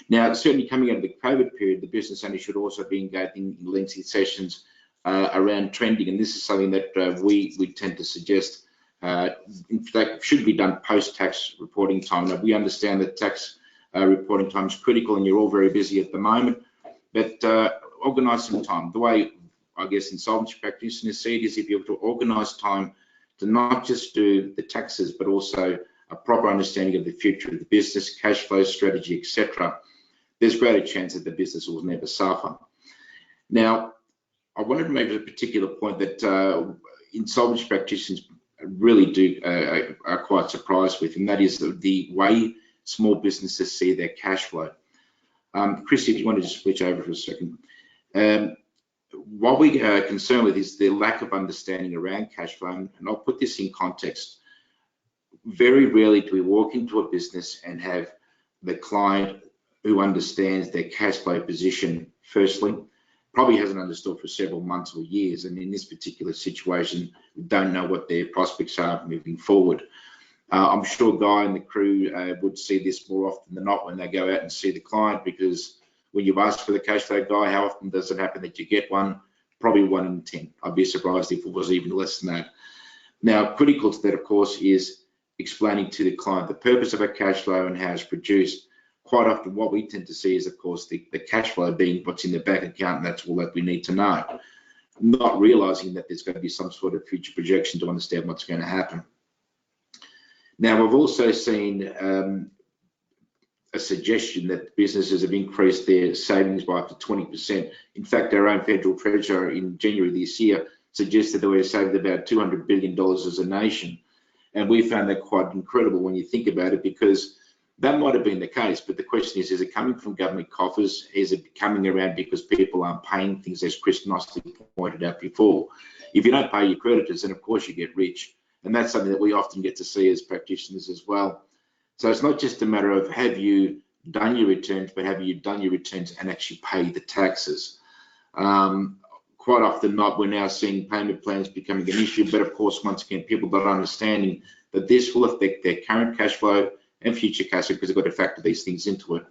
Now, certainly coming out of the COVID period, the business owner should also be engaging in lengthy sessions around trending, and this is something that we tend to suggest in fact should be done post-tax reporting time. Now, we understand that tax reporting time is critical and you're all very busy at the moment, but organise some time. The way I guess insolvency practitioners see it is if you're to organise time to not just do the taxes but also a proper understanding of the future of the business, cash flow strategy, etc., there's greater chance that the business will never suffer. Now, I wanted to make a particular point that insolvency practitioners really are quite surprised with, and that is the way small businesses see their cash flow. Chris, if you want to just switch over for a second. What we are concerned with is the lack of understanding around cash flow, and I'll put this in context. Very rarely do we walk into a business and have the client who understands their cash flow position firstly, probably hasn't understood for several months or years, and in this particular situation, we don't know what their prospects are moving forward. I'm sure Guy and the crew would see this more often than not when they go out and see the client, because when you ask for the cash flow, Guy, how often does it happen that you get one? Probably 1 in 10. I'd be surprised if it was even less than that. Now, critical to that, of course, is explaining to the client the purpose of a cash flow and how it's produced. Quite often what we tend to see is, of course, the cash flow being what's in the bank account, and that's all that we need to know, not realising that there's going to be some sort of future projection to understand what's going to happen. Now, we've also seen a suggestion that businesses have increased their savings by up to 20%. In fact, our own federal treasurer in January this year suggested that we have saved about $200 billion as a nation. And we found that quite incredible when you think about it, because that might have been the case, but the question is it coming from government coffers? Is it coming around because people aren't paying things, as Chris nicely pointed out before? If you don't pay your creditors, then of course you get rich. And that's something that we often get to see as practitioners as well. So it's not just a matter of have you done your returns, but have you done your returns and actually paid the taxes? Quite often not, we're now seeing payment plans becoming an issue, but of course, once again, people got understanding that this will affect their current cash flow and future cash flow, because they've got to factor these things into it.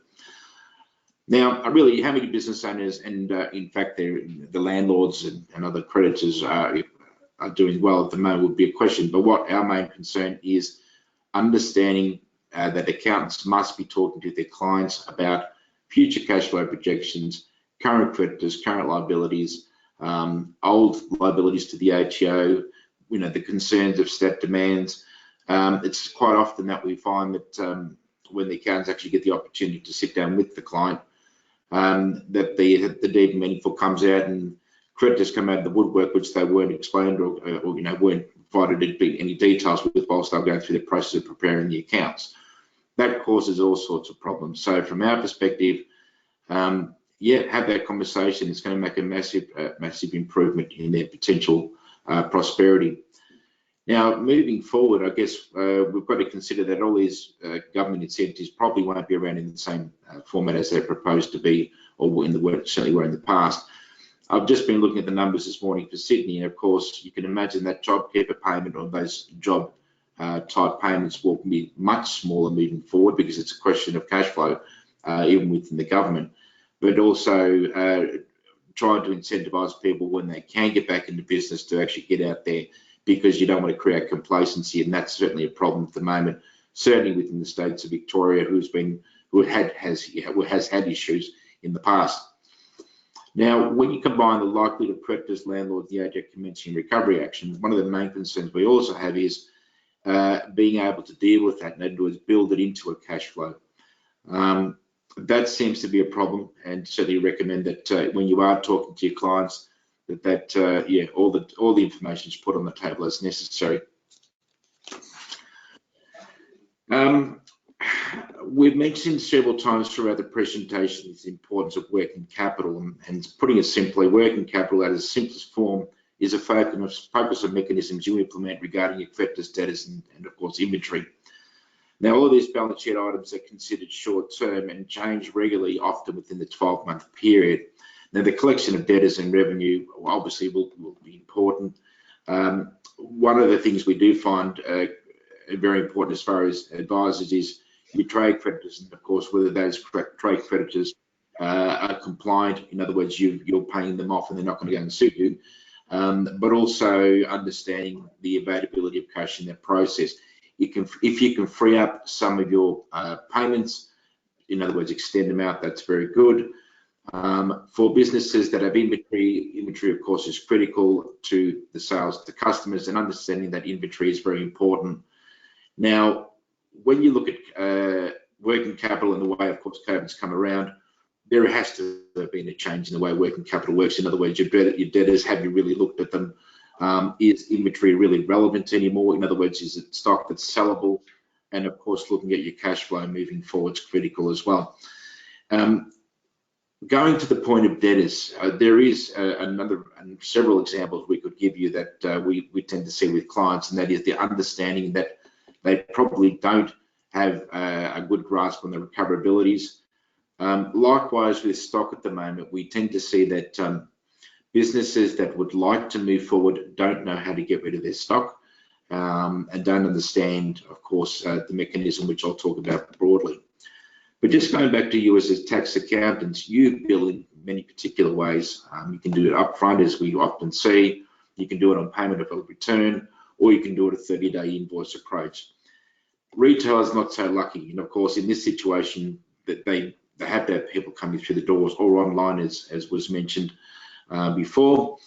Now, really, how many business owners and in fact, the landlords and other creditors are doing well at the moment would be a question, but what our main concern is understanding that accountants must be talking to their clients about future cash flow projections, current creditors, current liabilities, old liabilities to the ATO, you know, the concerns of stat demands. It's quite often that we find that when the accountants actually get the opportunity to sit down with the client, that the deep meaningful comes out and creditors come out of the woodwork, which they weren't explained or you know, weren't provided any details with whilst they were going through the process of preparing the accounts. That causes all sorts of problems. So from our perspective, yeah, have that conversation. It's going to make a massive improvement in their potential prosperity. Now, moving forward, I guess we've got to consider that all these government incentives probably won't be around in the same format as they're proposed to be, or in the certainly were in the past. I've just been looking at the numbers this morning for Sydney, and of course, you can imagine that JobKeeper payment or those job type payments will be much smaller moving forward, because it's a question of cash flow, even within the government, but also trying to incentivise people when they can get back into business to actually get out there, because you don't want to create complacency, and that's certainly a problem at the moment, certainly within the states of Victoria, who has had issues in the past. Now, when you combine the likelihood of creditors, landlords, the ATO commencing recovery action, one of the main concerns we also have is being able to deal with that, and in other words, build it into a cash flow. That seems to be a problem, and certainly recommend that when you are talking to your clients, yeah, all the information is put on the table as necessary. We've mentioned several times throughout the presentation the importance of working capital, and putting it simply, working capital at its simplest form is a focus on mechanisms you implement regarding your creditors, debtors, and of course inventory. Now, all of these balance sheet items are considered short-term and change regularly, often within the 12-month period. Now, the collection of debtors and revenue obviously will be important. One of the things we do find very important as far as advisors is your trade creditors, and of course whether those trade creditors are compliant. In other words, you're paying them off and they're not going to go and sue you, but also understanding the availability of cash in that process. If you can free up some of your payments, in other words, extend them out, that's very good. For businesses that have inventory of course is critical to the sales to customers, and understanding that inventory is very important. Now, when you look at working capital and the way, of course, COVID's come around, there has to have been a change in the way working capital works. In other words, your debtors, have you really looked at them? Is inventory really relevant anymore? In other words, is it stock that's sellable? And of course, looking at your cash flow moving forward is critical as well. Going to the point of debtors, there is several examples we could give you that we tend to see with clients, and that is the understanding that they probably don't have a good grasp on the recoverabilities. Likewise, with stock at the moment, we tend to see that businesses that would like to move forward don't know how to get rid of their stock, and don't understand, of course, the mechanism, which I'll talk about broadly. But just going back to you as tax accountants, you bill in many particular ways. You can do it upfront, as we often see. You can do it on payment of a return, or you can do it a 30-day invoice approach. Retail is not so lucky, and of course, in this situation, that they have to have people coming through the doors or online, as was mentioned before.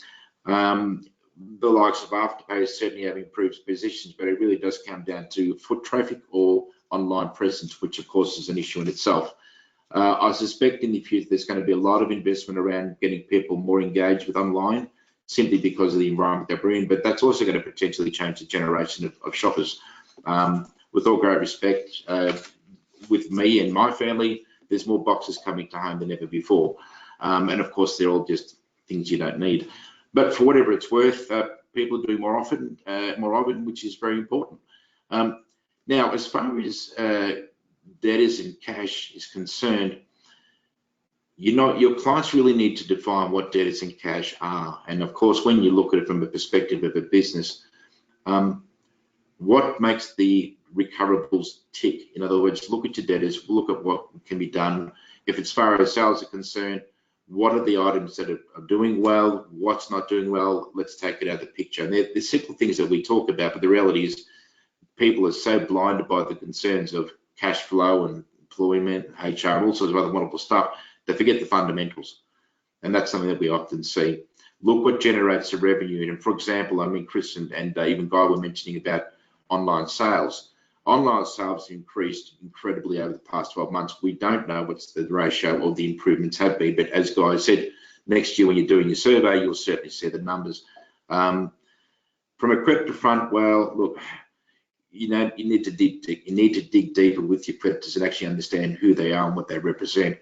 The likes of Afterpay certainly have improved positions, but it really does come down to foot traffic or online presence, which of course is an issue in itself. I suspect in the future there's going to be a lot of investment around getting people more engaged with online, simply because of the environment that we're in, but that's also going to potentially change the generation of shoppers. With all great respect, with me and my family, there's more boxes coming to home than ever before. And of course, they're all just things you don't need. But for whatever it's worth, people do more often, which is very important. Now, as far as debtors and cash is concerned, your clients really need to define what debtors and cash are. And of course, when you look at it from the perspective of a business, what makes the recoverables tick? In other words, look at your debtors, look at what can be done. If as far as sales are concerned, what are the items that are doing well, what's not doing well, let's take it out of the picture. And they're simple things that we talk about, but the reality is people are so blinded by the concerns of cash flow and employment, HR, and all sorts of other wonderful stuff, they forget the fundamentals. And that's something that we often see. Look what generates the revenue. And for example, I mean, Chris and even Guy were mentioning about online sales. Online sales have increased incredibly over the past 12 months. We don't know what's the ratio or the improvements have been, but as Guy said, next year when you're doing your survey, you'll certainly see the numbers. From a creditor front, well, look, you need to dig deeper with your creditors and actually understand who they are and what they represent.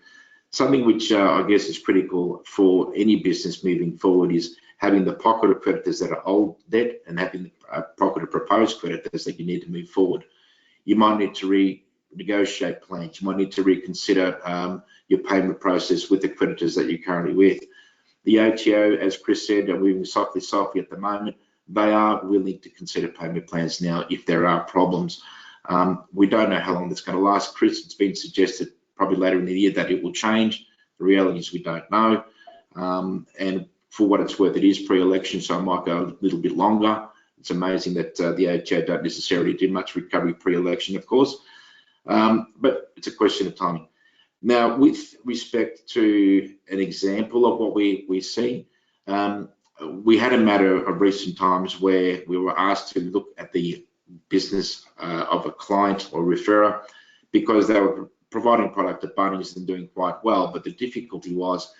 Something which I guess is critical for any business moving forward is having the pocket of creditors that are old debt and having a pocket of proposed creditors that you need to move forward. You might need to renegotiate plans. You might need to reconsider your payment process with the creditors that you're currently with. The ATO, as Chris said, are moving softly at the moment. They are willing to consider payment plans now if there are problems. We don't know how long that's going to last. Chris, it's been suggested probably later in the year that it will change. The reality is we don't know. And for what it's worth, it is pre-election, so it might go a little bit longer. It's amazing that the ATO don't necessarily do much recovery pre-election, of course, but it's a question of timing. Now, with respect to an example of what we see, we had a matter of recent times where we were asked to look at the business of a client or referrer because they were providing product at Bunnings and doing quite well, but the difficulty was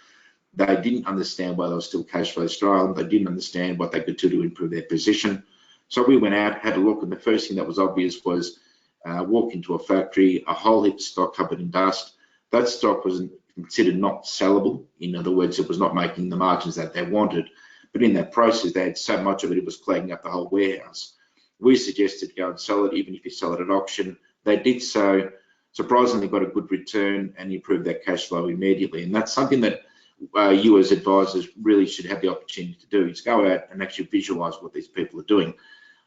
they didn't understand why they were still cash flow strong. They didn't understand what they could do to improve their position. So we went out, had a look, and the first thing that was obvious was walk into a factory, a whole heap of stock covered in dust. That stock was considered not sellable. In other words, it was not making the margins that they wanted. but in that process, they had so much of it, it was clogging up the whole warehouse. We suggested go and sell it, even if you sell it at auction. They did so, surprisingly got a good return and improved their cash flow immediately. And that's something that you as advisors really should have the opportunity to do, is go out and actually visualize what these people are doing.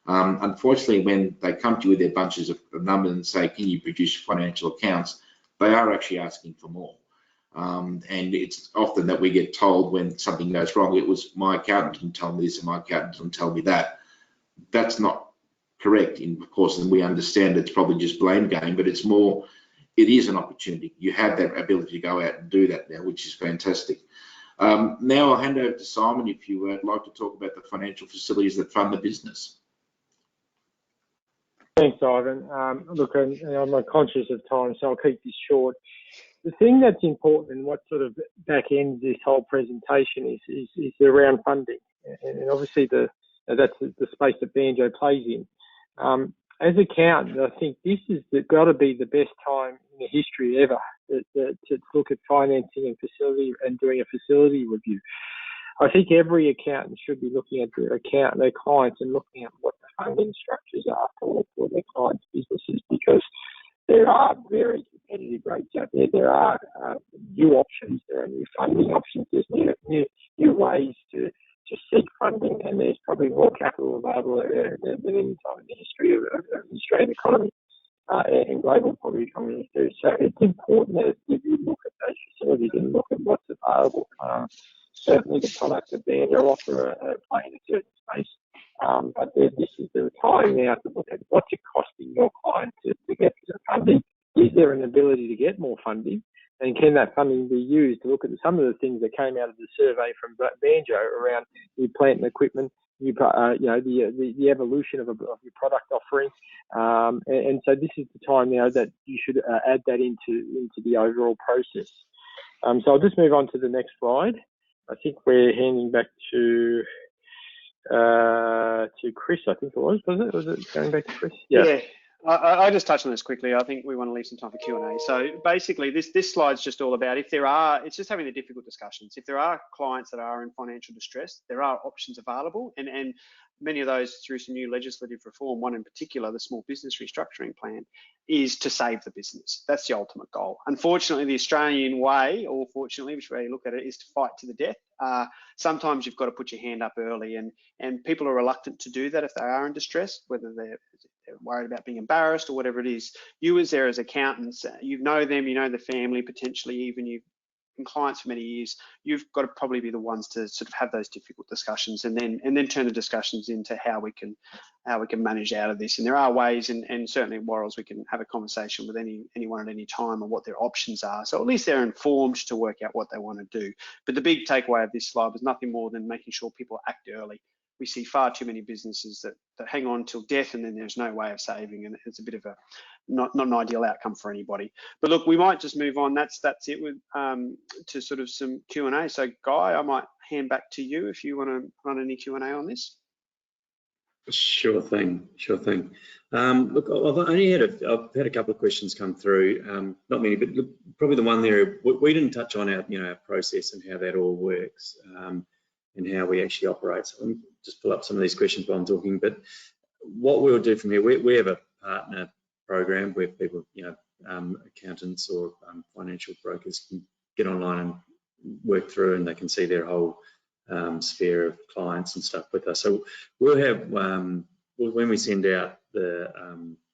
Unfortunately, when they come to you with their bunches of numbers and say, can you produce financial accounts, they are actually asking for more. And it's often that we get told when something goes wrong, it was my accountant didn't tell me this and my accountant didn't tell me that. That's not correct. Of course, and we understand it's probably just blame game, but it's more, it is an opportunity. You have that ability to go out and do that now, which is fantastic. Now I'll hand over to Simon if you would like to talk about the financial facilities that fund the business. Thanks, Ivan. Look, I'm conscious of time, so I'll keep this short. The thing that's important and what sort of back ends this whole presentation is around funding, and obviously that's the space that Banjo plays in. As accountants, I think this is got to be the best time in the history ever to look at financing and facility and doing a facility review. I think every accountant should be looking at their clients and looking at what the funding structures are for their clients' businesses, because there are very competitive rates out there. There are new options, there are new funding options, there's new ways to seek funding, and there's probably more capital available than any time in the history of the Australian economy and global probably economies too. So it's important that if you look at those facilities and look at what's available. Certainly the products that Banjo offer play in a certain space, but this is the time now to look at what's it costing your client to get the funding. Is there an ability to get more funding, and can that funding be used to look at some of the things that came out of the survey from Banjo around new plant and equipment, the evolution of your product offering, and so this is the time now that you should add that into the overall process. So I'll just move on to the next slide. I think we're handing back to Chris, I think it was it? Was it going back to Chris? Yeah. I just touched on this quickly. I think we want to leave some time for Q&A. So basically, this slide's just all about it's just having the difficult discussions. If there are clients that are in financial distress, there are options available, and many of those through some new legislative reform. One in particular, the small business restructuring plan, is to save the business. That's the ultimate goal. Unfortunately, the Australian way, or fortunately, which way you look at it, is to fight to the death. Sometimes you've got to put your hand up early, and people are reluctant to do that if they are in distress, whether they're worried about being embarrassed or whatever it is. You as accountants, you know them, you know the family, potentially even you've been clients for many years. You've got to probably be the ones to sort of have those difficult discussions, and then turn the discussions into how we can manage out of this. And there are ways, and certainly at Worrells we can have a conversation with anyone at any time on what their options are. So at least they're informed to work out what they want to do. But the big takeaway of this slide was nothing more than making sure people act early. We see far too many businesses that hang on till death, and then there's no way of saving, and it's a bit of a not an ideal outcome for anybody. But look, we might just move on. That's it with to sort of some Q&A. So Guy, I might hand back to you if you want to run any Q&A on this. Sure thing. Look, I've had a couple of questions come through, not many, but look, probably the one there, we didn't touch on our process and how that all works, and how we actually operate. So let me just pull up some of these questions while I'm talking. But what we'll do from here, we have a partner program where people, accountants or financial brokers can get online and work through, and they can see their whole sphere of clients and stuff with us. So we'll have, when we send out the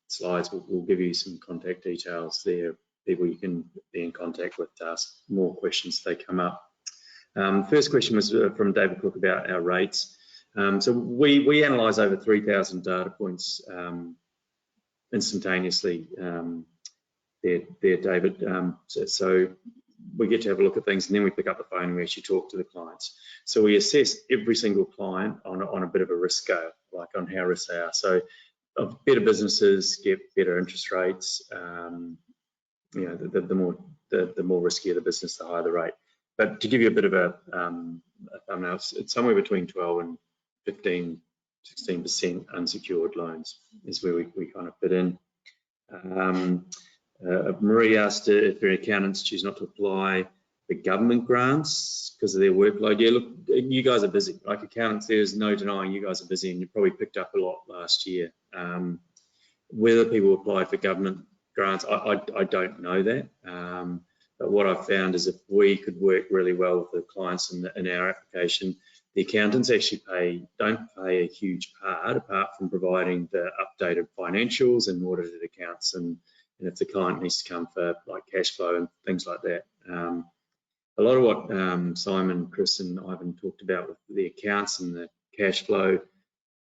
slides, we'll give you some contact details there, people you can be in contact with to ask more questions as they come up. First question was from David Cook about our rates. So we analyse over 3,000 data points instantaneously there, David. So we get to have a look at things, and then we pick up the phone and we actually talk to the clients. So we assess every single client on a bit of a risk scale, like on how risks they are. So better businesses get better interest rates. The more riskier the business, the higher the rate. But to give you a bit of a thumbnail, it's somewhere between 12 and 15, 16% unsecured loans is where we kind of fit in. Marie asked if their accountants choose not to apply. the government grants because of their workload. Yeah, look, you guys are busy. Like accountants, there's no denying you guys are busy, and you probably picked up a lot last year. Whether people apply for government grants, I don't know that. But what I've found is if we could work really well with the clients in our application, the accountants actually don't pay a huge part apart from providing the updated financials and audited accounts, and if the client needs to come for like cash flow and things like that. A lot of what Simon, Chris and Ivan talked about with the accounts and the cash flow,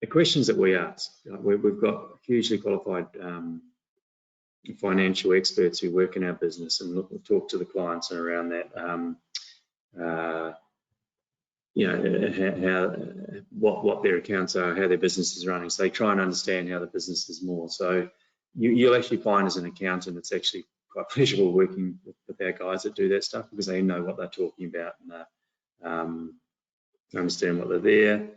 the questions that we ask, we've got hugely qualified financial experts who work in our business and talk to the clients and around that, you know, what their accounts are, how their business is running. So they try and understand how the business is more. So you'll actually find as an accountant, it's actually quite pleasurable working with our guys that do that stuff because they know what they're talking about and understand what they're there.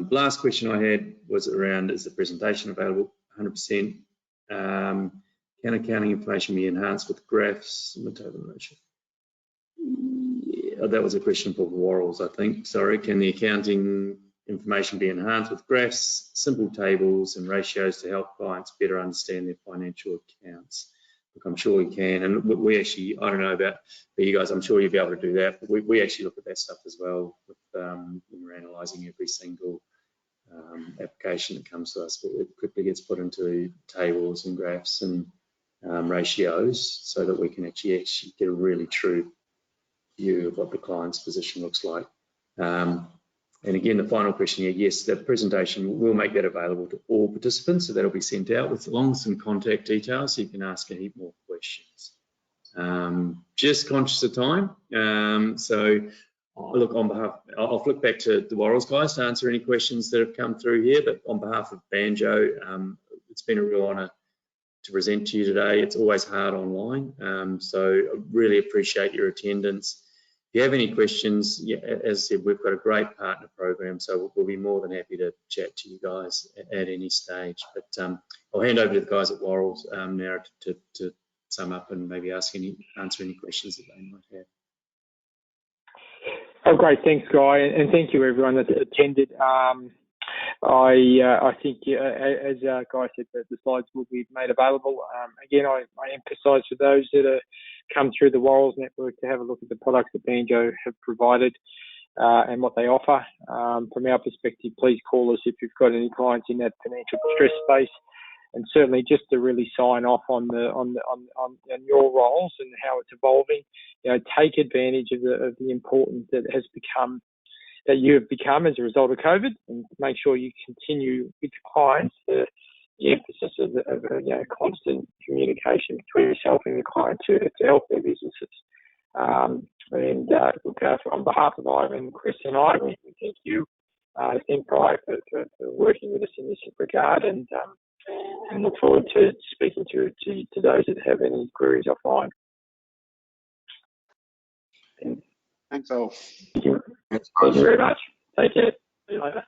Last question I had was around, is the presentation available? 100%. Can accounting information be enhanced with graphs? Yeah, that was a question for Warrels, I think. Sorry, can the accounting information be enhanced with graphs, simple tables and ratios to help clients better understand their financial accounts? Look, I'm sure we can, and we actually, I don't know about you guys, I'm sure you'll be able to do that, but we actually look at that stuff as well with, when we're analysing every single application that comes to us. But it quickly gets put into tables and graphs and ratios so that we can actually get a really true view of what the client's position looks like. And again, the final question here, yes, the presentation, we'll make that available to all participants, so that'll be sent out with along with some contact details so you can ask a heap more questions. Just conscious of time, so look, on behalf, I'll flick back to the Warrels guys to answer any questions that have come through here, but on behalf of Banjo, it's been a real honour to present to you today. It's always hard online, so I really appreciate your attendance. If you have any questions, yeah, as I said, we've got a great partner program, so we'll be more than happy to chat to you guys at any stage. But I'll hand over to the guys at Warrels now to sum up and maybe answer any questions that they might have. Oh, great. Thanks, Guy. And thank you, everyone that attended. I think, as Guy said, that the slides will be made available. Again, I emphasise for those that are come through the Warrels network to have a look at the products that Banjo have provided and what they offer. From our perspective, please call us if you've got any clients in that financial distress space. And certainly, just to really sign off on your roles and how it's evolving, you know, take advantage of the importance that you have become as a result of COVID, and make sure you continue with clients the emphasis of you know, constant communication between yourself and your client to help their businesses. Look, on behalf of Ivan, Chris, and I, we thank you, Enpri, for working with us in this regard, and look forward to speaking to those that have any queries offline. Thanks all. Thank you very much. Take care. See you later.